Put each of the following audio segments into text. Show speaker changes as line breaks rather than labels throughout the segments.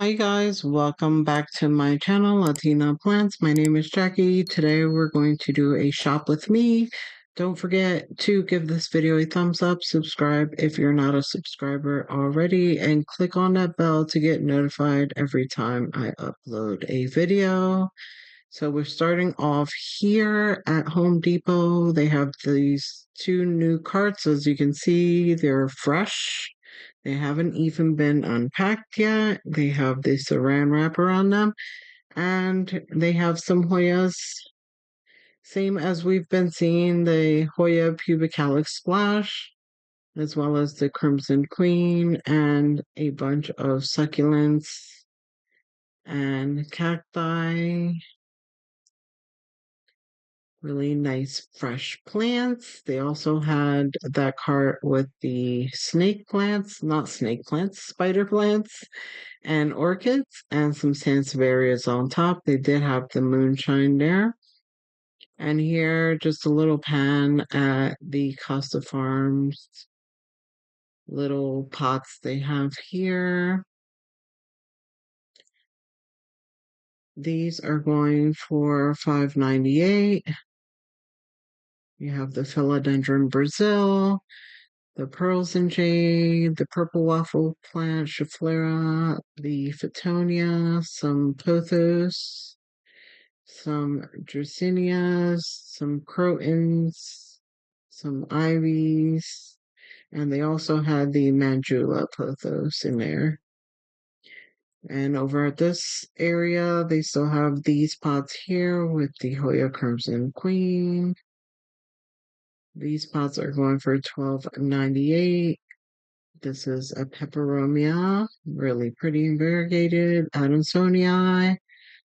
Hi guys, welcome back to my channel, Latina Plants. My name is Jackie. Today we're going to do a shop with me. Don't forget to give this video a thumbs up, subscribe if you're not a subscriber already, and click on that bell to get notified every time I upload a video. So we're starting off here at Home Depot. They have these two new carts. As you can see, they're fresh. They haven't even been unpacked yet. They have the saran wrap around them, and they have some Hoyas, same as we've been seeing, the Hoya pubic calyx splash, as well as the Crimson Queen, and a bunch of succulents and cacti. Really nice fresh plants. They also had that cart with the snake plants, not snake plants, spider plants, and orchids, and some sansevierias on top. They did have the moonshine there. And here, just a little pan at the Costa Farms little pots they have here. These are going for $5.98. You have the Philodendron Brazil, the pearls and jade, the purple waffle plant, Schefflera, the Fittonia, some pothos, some Dracaenias, some crotons, some ivies, and they also had the Manjula pothos in there. And over at this area, they still have these pots here with the Hoya Crimson Queen. These pots are going for $12.98. This is a peperomia, really pretty and variegated, Adansonii,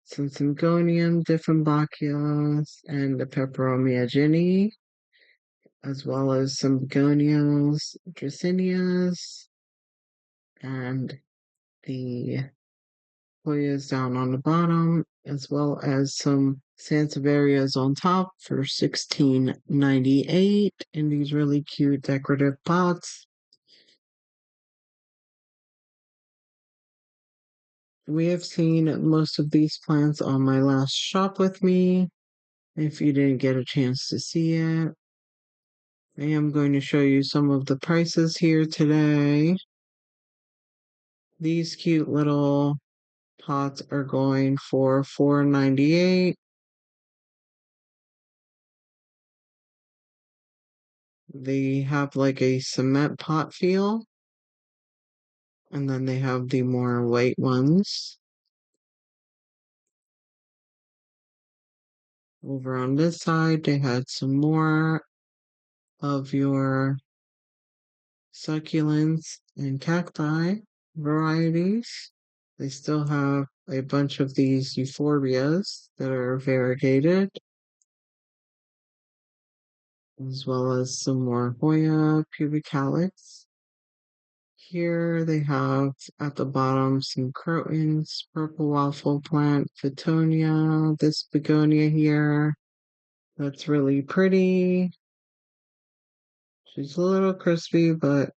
some Syngonium, Dieffenbachia, and the peperomia Ginny, as well as some begonias, Dracaenias, and the Hoyas down on the bottom, as well as some Sansevierias on top for $16.98 in these really cute decorative pots. We have seen most of these plants on my last shop with me. If you didn't get a chance to see it, I am going to show you some of the prices here today. These cute little pots are going for $4.98. They have like a cement pot feel, and then they have the more white ones. Over on this side, they had some more of your succulents and cacti varieties. They still have a bunch of these euphorbias that are variegated, as well as some more Hoya pubicalis. Here they have at the bottom some crotons, purple waffle plant, Fittonia, this begonia here. That's really pretty. She's a little crispy, but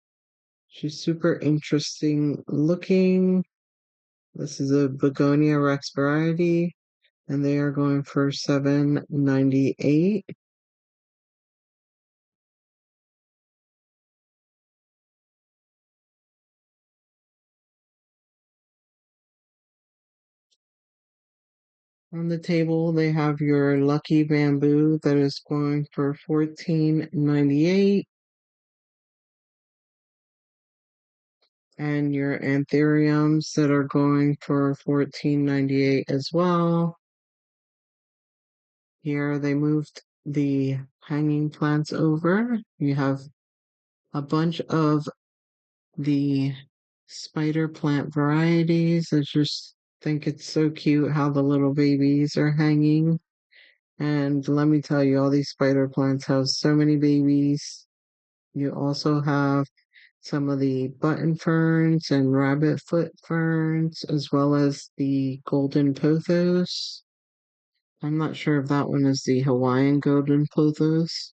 she's super interesting looking. This is a Begonia Rex variety, and they are going for $7.98. On the table, they have your Lucky Bamboo that is going for $14.98. And your anthuriums that are going for $14.98 as well. Here they moved the hanging plants over. You have a bunch of the spider plant varieties. I just think it's so cute how the little babies are hanging. And let me tell you, all these spider plants have so many babies. You also have some of the button ferns and rabbit foot ferns, as well as the golden pothos. I'm not sure if that one is the Hawaiian golden pothos.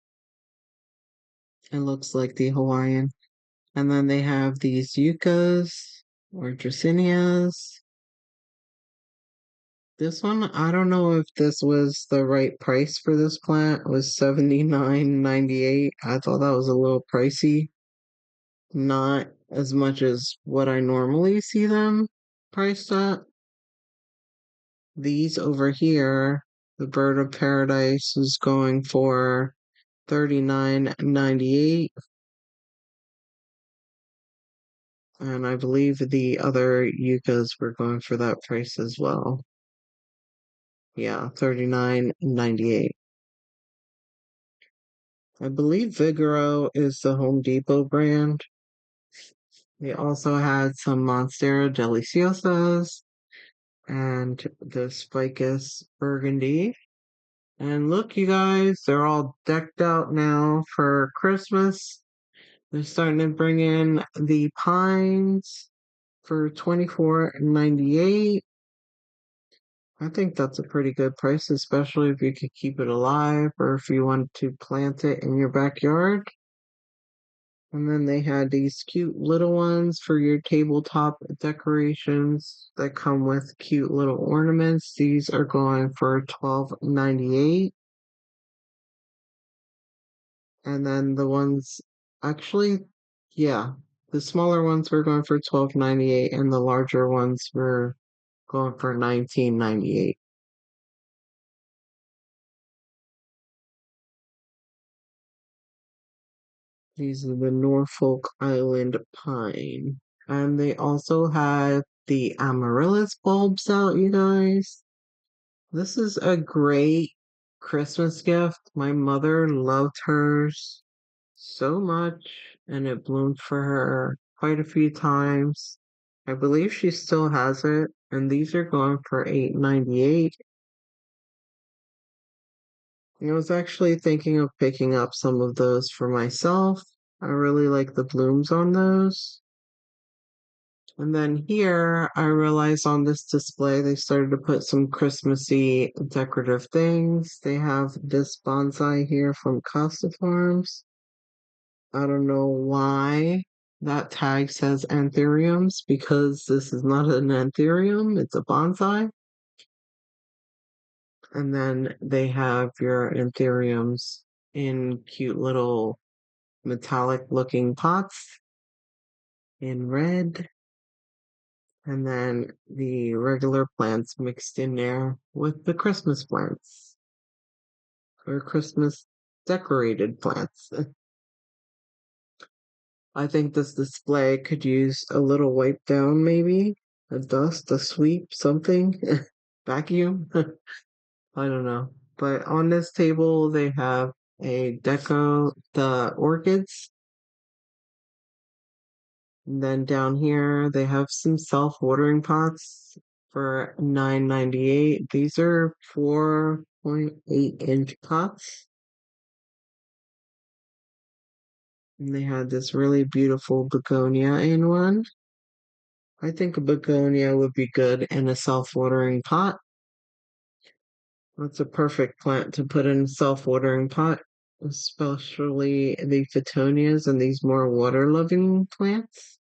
It looks like the Hawaiian. And then they have these yuccas or dracaenias. This one, I don't know if this was the right price for this plant. It was $79.98. I thought that was a little pricey. Not as much as what I normally see them priced at. These over here, the bird of paradise is going for $39.98. And I believe the other yuccas were going for that price as well. Yeah, $39.98. I believe Vigoro is the Home Depot brand. They also had some Monstera Deliciosas and the Spicus Burgundy. And look, you guys, they're all decked out now for Christmas. They're starting to bring in the pines for $24.98. I think that's a pretty good price, especially if you could keep it alive or if you want to plant it in your backyard. And then they had these cute little ones for your tabletop decorations that come with cute little ornaments. These are going for $12.98. And then the ones actually, yeah, the smaller ones were going for $12.98 and the larger ones were going for $19.98. These are the Norfolk Island pine. And they also had the amaryllis bulbs out, you guys. This is a great Christmas gift. My mother loved hers so much, and it bloomed for her quite a few times. I believe she still has it, and these are going for $8.98. I was actually thinking of picking up some of those for myself. I really like the blooms on those. And then here, I realized on this display, they started to put some Christmassy decorative things. They have this bonsai here from Costa Farms. I don't know why that tag says anthuriums because this is not an anthurium, it's a bonsai. And then they have your anthuriums in cute little metallic looking pots in red. And then the regular plants mixed in there with the Christmas plants or Christmas decorated plants. I think this display could use a little wipe down, maybe a dust, a sweep, something, vacuum. I don't know. But on this table, they have the orchids. And then down here, they have some self-watering pots for $9.98. These are 4.8-inch pots. And they had this really beautiful begonia in one. I think a begonia would be good in a self-watering pot. That's a perfect plant to put in a self-watering pot, especially the petunias and these more water-loving plants.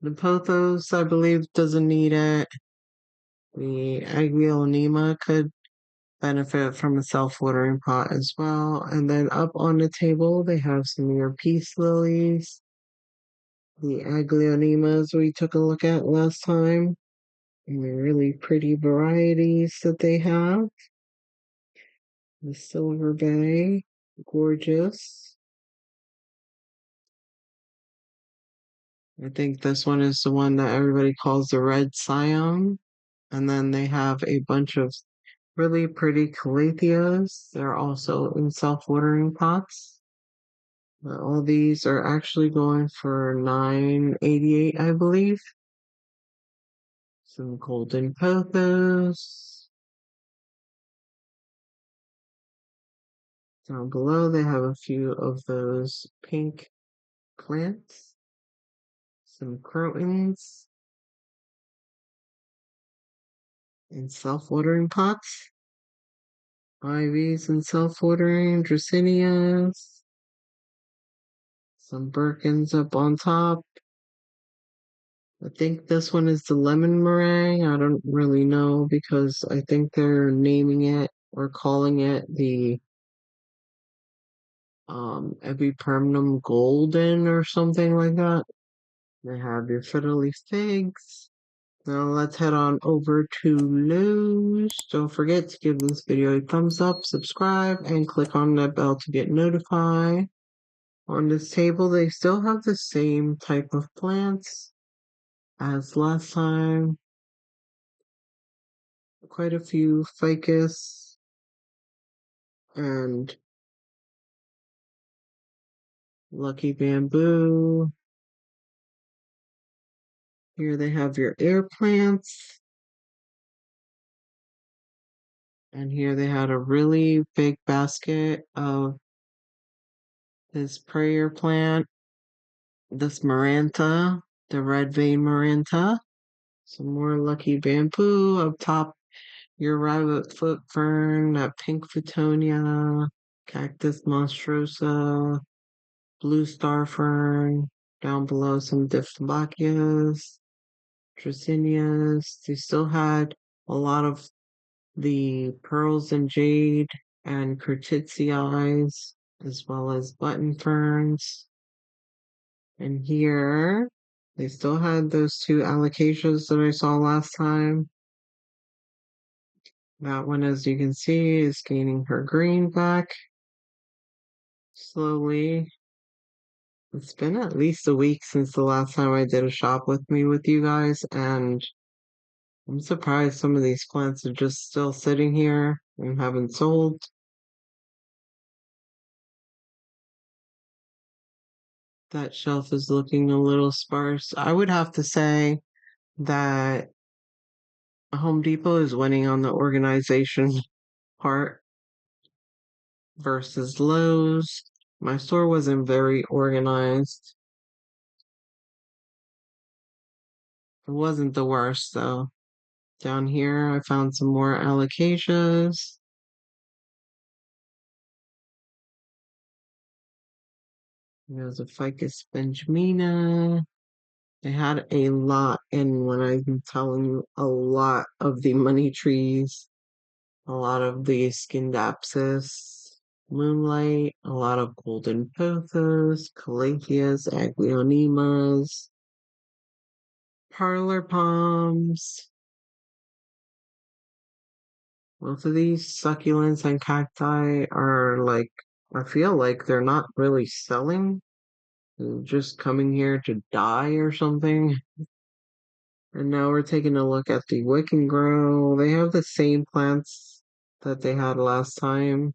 The pothos, I believe, doesn't need it. The aglaonema could benefit from a self-watering pot as well. And then up on the table, they have some of your peace lilies, the aglaonemas we took a look at last time, and the really pretty varieties that they have. The Silver Bay, gorgeous. I think this one is the one that everybody calls the Red Siam. And then they have a bunch of really pretty calatheas. They're also in self-watering pots. All these are actually going for $9.88, I believe. Some golden pothos. Down below, they have a few of those pink plants. Some crotons in self-watering pots. Ivies and self-watering, Dracaenias. Some Birkins up on top. I think this one is the lemon meringue. I don't really know because I think they're naming it or calling it the Epipermnum golden or something like that. They have your fiddly figs. Now let's head on over to Lowe's. Don't forget to give this video a thumbs up, subscribe, and click on that bell to get notified. On this table, they still have the same type of plants as last time. Quite a few ficus and lucky bamboo. Here they have your air plants. And here they had a really big basket of this prayer plant, this Maranta, the red vein Maranta. Some more lucky bamboo up top. Your rabbit foot fern, that pink Fittonia, cactus monstrosa, blue star fern. Down below, some Diphthobacchias, Dracaenas. They still had a lot of the pearls and jade and curtitzii, as well as button ferns. And here, they still had those two alocasias that I saw last time. That one, as you can see, is gaining her green back slowly. It's been at least a week since the last time I did a shop with me with you guys, and I'm surprised some of these plants are just still sitting here and haven't sold. That shelf is looking a little sparse. I would have to say that Home Depot is winning on the organization part versus Lowe's. My store wasn't very organized. It wasn't the worst though. Down here, I found some more alocasias. There's a Ficus benjamina. They had a lot in when I'm telling you a lot of the money trees, a lot of the Scindapsus, moonlight, a lot of golden pothos, calatheas, aglaonemas, parlor palms. Most of these succulents and cacti are like, I feel like they're not really selling. They're just coming here to die or something. And now we're taking a look at the Wick and Grow. They have the same plants that they had last time.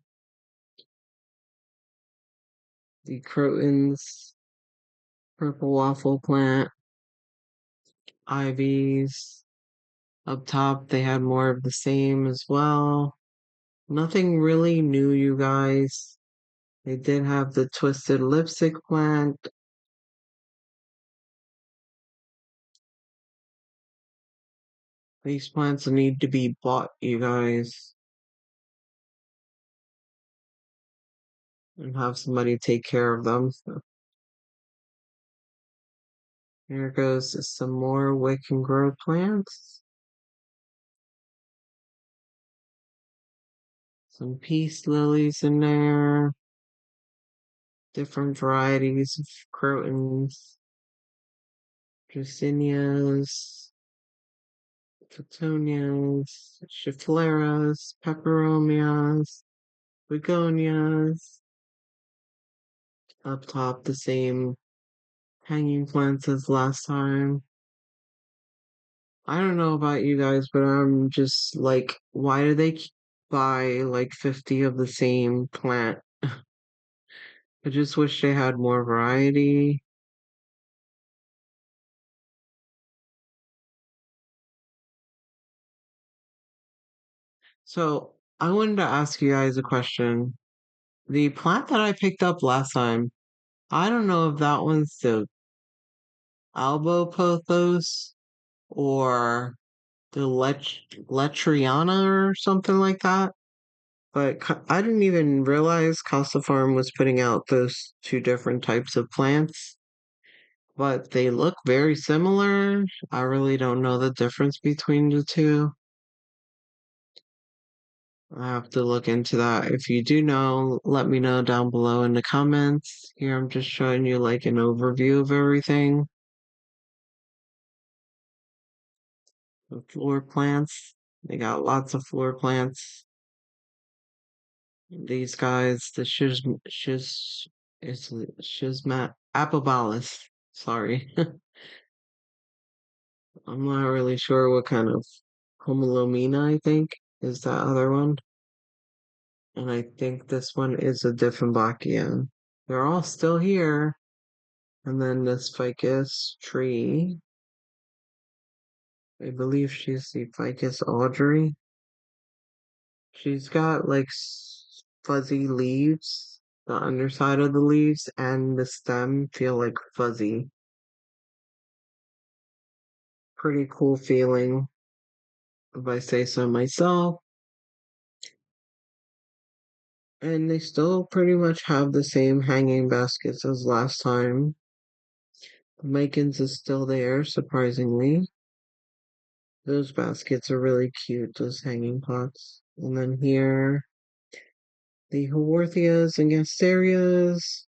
The crotons, purple waffle plant, ivies. Up top, they had more of the same as well. Nothing really new, you guys. They did have the twisted lipstick plant. These plants need to be bought, you guys, and have somebody take care of them. So here goes some more Wick and Grow plants. Some peace lilies in there. Different varieties of crotons, dracaenas, Cottonias, Scheffleras, Peperomias, Begonias. Up top, the same hanging plants as last time. I don't know about you guys, but I'm just like, why do they buy like 50 of the same plant? I just wish they had more variety. So I wanted to ask you guys a question. The plant that I picked up last time, I don't know if that one's the Albopothos or the Letriana or something like that. But I didn't even realize Costa Farm was putting out those two different types of plants. but they look very similar. I really don't know the difference between the two. I have to look into that. If you do know, let me know down below in the comments. Here I'm just showing you like an overview of everything. The floor plants. They got lots of floor plants. These guys, the it's Schismat Apobalis. Sorry. I'm not really sure what kind of Homolomina I think is that other one. And I think this one is a Diffenbachia. They're all still here. And then this ficus tree. I believe she's the ficus Audrey. She's got like fuzzy leaves. The underside of the leaves and the stem feel like fuzzy. Pretty cool feeling, if I say so myself. And they still pretty much have the same hanging baskets as last time. Micans is still there, surprisingly. Those baskets are really cute, those hanging pots. And then here, the Haworthias and Gasterias.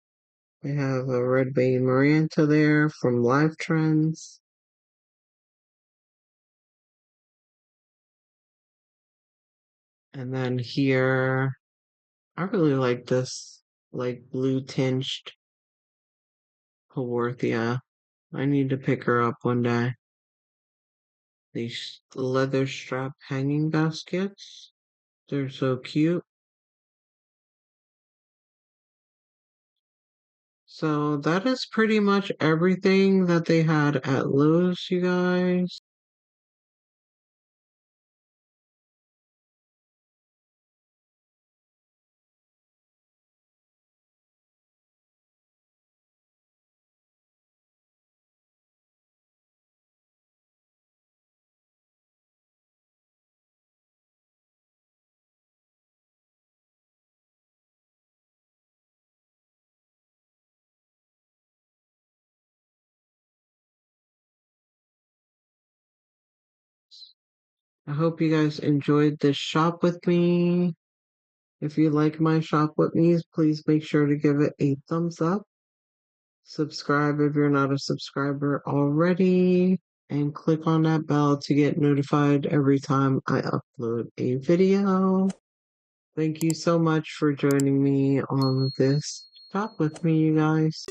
I have a red vein Maranta there from Live Trends. And then here, I really like this, like blue tinged Haworthia. I need to pick her up one day. These leather strap hanging baskets. They're so cute. So that is pretty much everything that they had at Lowe's, you guys. I hope you guys enjoyed this shop with me. If you like my shop with me, please make sure to give it a thumbs up. Subscribe if you're not a subscriber already. And click on that bell to get notified every time I upload a video. Thank you so much for joining me on this shop with me, you guys.